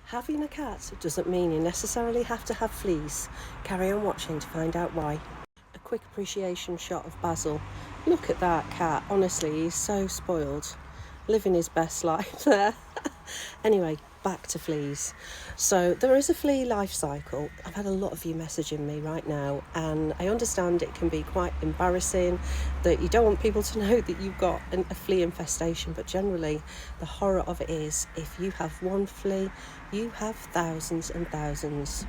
Having a cat doesn't mean you necessarily have to have fleas. Carry on watching to find out why. A quick appreciation shot of Basil. Look at that cat. Honestly, he's so spoiled. Living his best life there. Anyway, back to fleas. So there is a flea life cycle. I've had a lot of you messaging me right now, and I understand it can be quite embarrassing that you don't want people to know that you've got a flea infestation, but generally the horror of it is if you have one flea, you have thousands and thousands.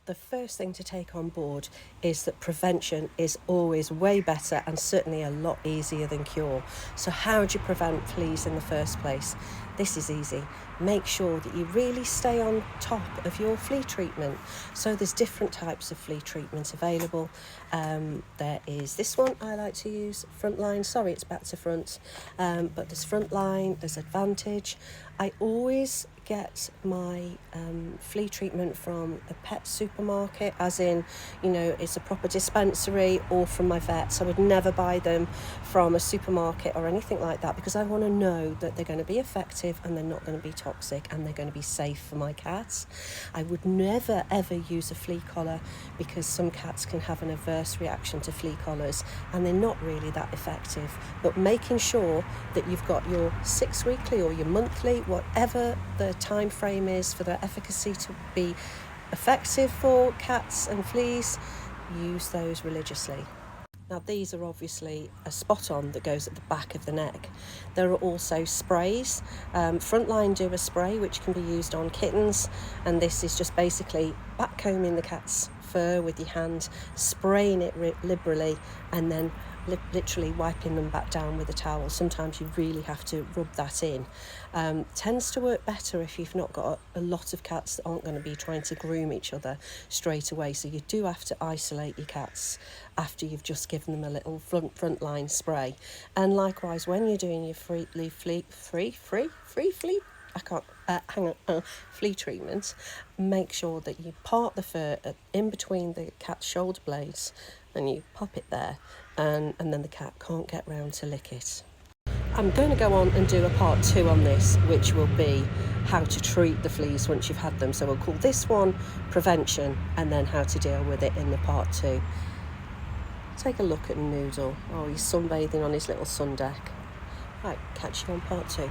The first thing to take on board is that prevention is always way better and certainly a lot easier than cure. So how do you prevent fleas in the first place? This is easy. Make sure that you really stay on top of your flea treatment. So there's different types of flea treatment available. There is this one I like to use, Frontline. Sorry, it's back to front. But there's Frontline, there's Advantage. I always get my flea treatment from a pet supermarket, as in, it's a proper dispensary, or from my vet. So I would never buy them from a supermarket or anything like that, because I want to know that they're going to be effective and they're not going to be toxic and they're going to be safe for my cats. I would never ever use a flea collar, because some cats can have an adverse reaction to flea collars and they're not really that effective. But making sure that you've got your 6 weekly or your monthly, whatever the time frame is for their efficacy to be effective for cats and fleas, use those religiously. Now these are obviously a spot on that goes at the back of the neck. There are also sprays. Frontline do a spray which can be used on kittens, and this is just basically backcombing the cat's fur with your hand, spraying it liberally, and then literally wiping them back down with a towel. Sometimes you really have to rub that in. Tends to work better if you've not got a lot of cats that aren't going to be trying to groom each other straight away. So you do have to isolate your cats after you've just given them a little frontline spray. And likewise, when you're doing your flea treatment, make sure that you part the fur in between the cat's shoulder blades and you pop it there, and then the cat can't get round to lick it. I'm going to go on and do a part 2 on this, which will be how to treat the fleas once you've had them. So we'll call this one prevention, and then how to deal with it in the part 2. Take a look at Noodle. Oh, he's sunbathing on his little sun deck. Right, catch you on part 2.